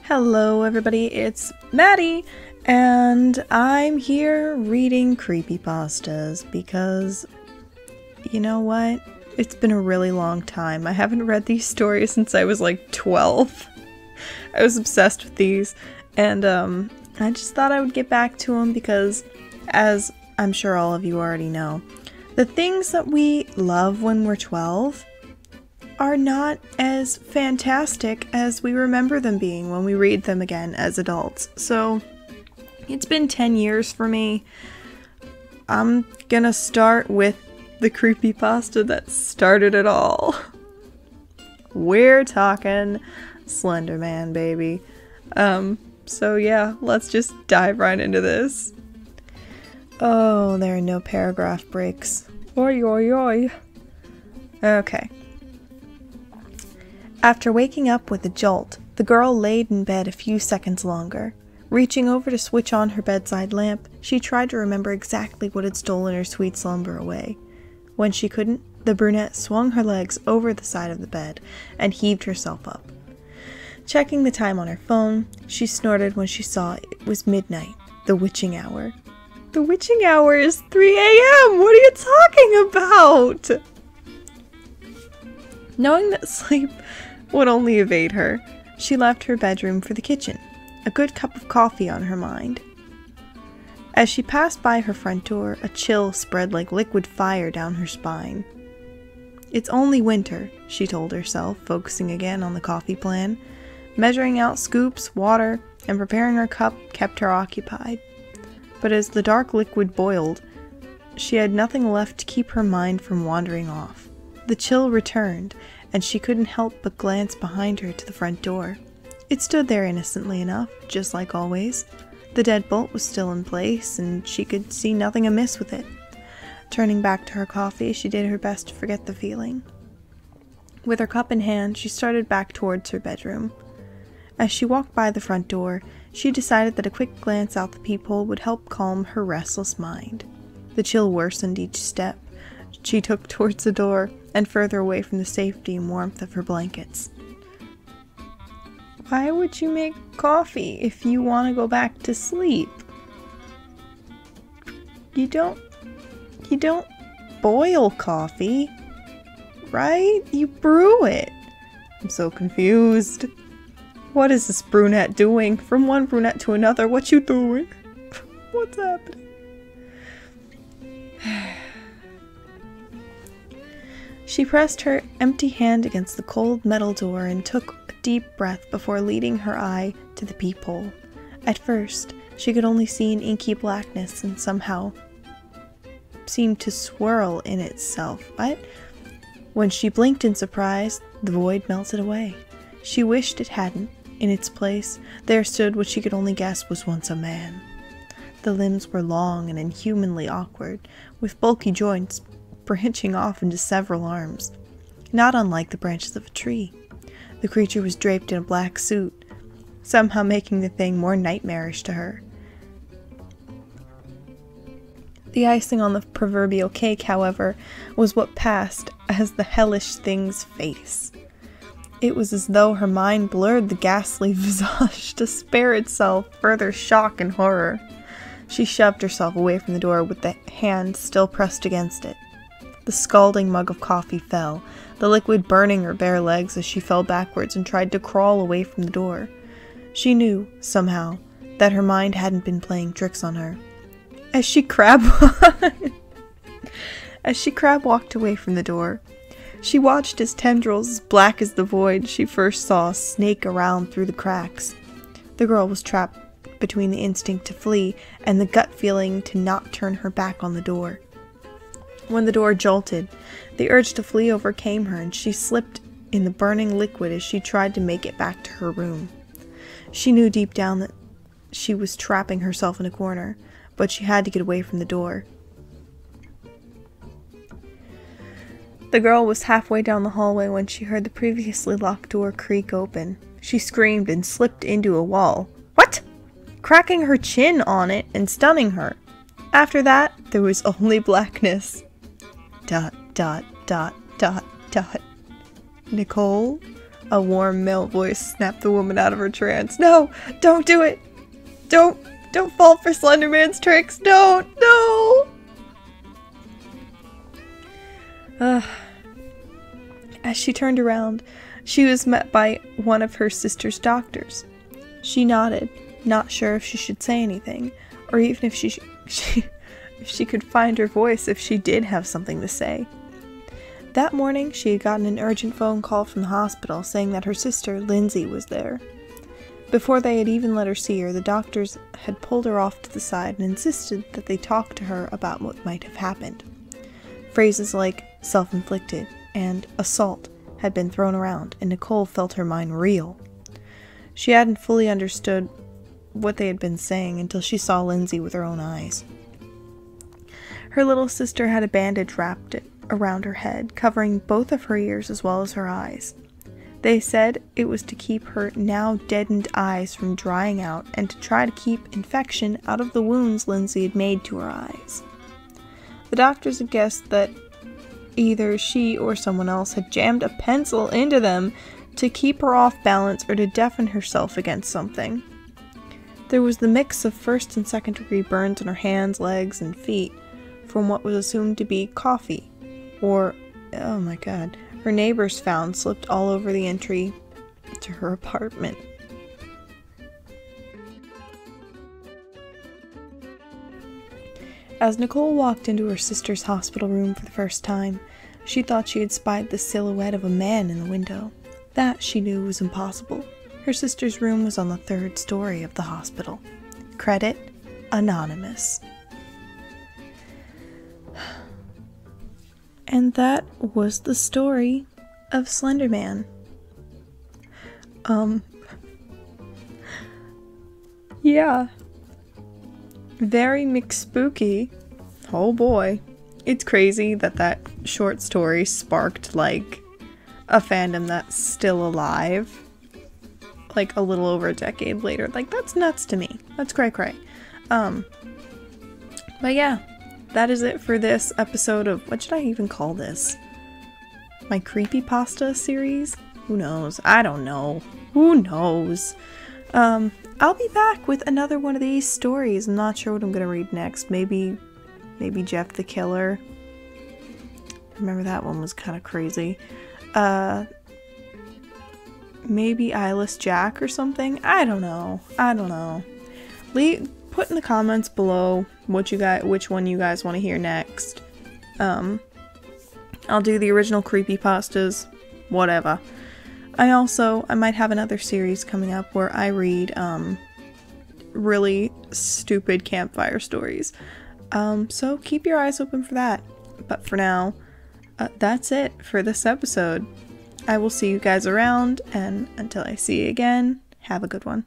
Hello everybody, it's Maddie, and I'm here reading Creepypastas because, you know what? It's been a really long time. I haven't read these stories since I was like 12. I was obsessed with these, and I just thought I would get back to them because, as I'm sure all of you already know, the things that we love when we're 12 are not as fantastic as we remember them being when we read them again as adults. So it's been 10 years for me. I'm gonna start with the creepypasta that started it all. We're talking Slenderman, baby. So yeah, let's just dive right into this. Oh, there are no paragraph breaks. Oi, oi, oi. Okay. After waking up with a jolt, the girl laid in bed a few seconds longer. Reaching over to switch on her bedside lamp, she tried to remember exactly what had stolen her sweet slumber away. When she couldn't, the brunette swung her legs over the side of the bed and heaved herself up. Checking the time on her phone, she snorted when she saw it was midnight, the witching hour. The witching hour is 3 a.m.! What are you talking about? Knowing that sleep would only evade her, she left her bedroom for the kitchen, a good cup of coffee on her mind. As she passed by her front door, a chill spread like liquid fire down her spine. It's only winter, she told herself, focusing again on the coffee plan. Measuring out scoops, water, and preparing her cup kept her occupied. But as the dark liquid boiled, she had nothing left to keep her mind from wandering off. The chill returned, and she couldn't help but glance behind her to the front door. It stood there innocently enough, just like always. The deadbolt was still in place, and she could see nothing amiss with it. Turning back to her coffee, she did her best to forget the feeling. With her cup in hand, she started back towards her bedroom. As she walked by the front door, she decided that a quick glance out the peephole would help calm her restless mind. The chill worsened each step she took towards the door and further away from the safety and warmth of her blankets. Why would you make coffee if you want to go back to sleep? You don't boil coffee, right? You brew it. I'm so confused. What is this brunette doing? From one brunette to another, what you doing? What's happening? She pressed her empty hand against the cold metal door and took a deep breath before leading her eye to the peephole. At first, she could only see an inky blackness and somehow seemed to swirl in itself, but when she blinked in surprise, the void melted away. She wished it hadn't. In its place, there stood what she could only guess was once a man. The limbs were long and inhumanly awkward, with bulky joints branching off into several arms, not unlike the branches of a tree. The creature was draped in a black suit, somehow making the thing more nightmarish to her. The icing on the proverbial cake, however, was what passed as the hellish thing's face. It was as though her mind blurred the ghastly visage to spare itself further shock and horror. She shoved herself away from the door with the hand still pressed against it. The scalding mug of coffee fell, the liquid burning her bare legs as she fell backwards and tried to crawl away from the door. She knew, somehow, that her mind hadn't been playing tricks on her. As she crabwalked away from the door, she watched as tendrils as black as the void she first saw snake around through the cracks. The girl was trapped between the instinct to flee and the gut feeling to not turn her back on the door. When the door jolted, the urge to flee overcame her and she slipped in the burning liquid as she tried to make it back to her room. She knew deep down that she was trapping herself in a corner, but she had to get away from the door. The girl was halfway down the hallway when she heard the previously locked door creak open. She screamed and slipped into a wall. What? Cracking her chin on it and stunning her. After that, there was only blackness. Dot, dot, dot, dot, dot. Nicole? A warm male voice snapped the woman out of her trance. No, don't do it. Don't fall for Slenderman's tricks. Don't, no. As she turned around, she was met by one of her sister's doctors. She nodded, not sure if she should say anything, or even if if she could find her voice if she did have something to say. That morning, she had gotten an urgent phone call from the hospital saying that her sister, Lindsay, was there. Before they had even let her see her, the doctors had pulled her off to the side and insisted that they talk to her about what might have happened. Phrases like self-inflicted and assault had been thrown around, and Nicole felt her mind reel. She hadn't fully understood what they had been saying until she saw Lindsay with her own eyes. Her little sister had a bandage wrapped around her head, covering both of her ears as well as her eyes. They said it was to keep her now deadened eyes from drying out and to try to keep infection out of the wounds Lindsay had made to her eyes. The doctors had guessed that either she or someone else had jammed a pencil into them to keep her off balance or to deafen herself against something. There was the mix of first and second degree burns on her hands, legs, and feet from what was assumed to be coffee, or, oh my god, her neighbors found slipped all over the entry to her apartment. As Nicole walked into her sister's hospital room for the first time, she thought she had spied the silhouette of a man in the window. That, she knew, was impossible. Her sister's room was on the 3rd story of the hospital. Credit, anonymous. And that was the story of Slenderman. Yeah. Very McSpooky. Oh boy. It's crazy that that short story sparked, like, a fandom that's still alive. Like, a little over a decade later. Like, that's nuts to me. That's cray-cray. But yeah. That is it for this episode of, what should I even call this? My Creepypasta series? Who knows? I don't know. Who knows? I'll be back with another one of these stories. I'm not sure what I'm gonna read next. Maybe Jeff the Killer. I remember that one was kind of crazy. Maybe Eyeless Jack or something? I don't know. Put in the comments below which one you guys want to hear next. I'll do the original Creepypastas, whatever. I might have another series coming up where I read, really stupid campfire stories. So keep your eyes open for that. But for now, that's it for this episode. I will see you guys around, and until I see you again, have a good one.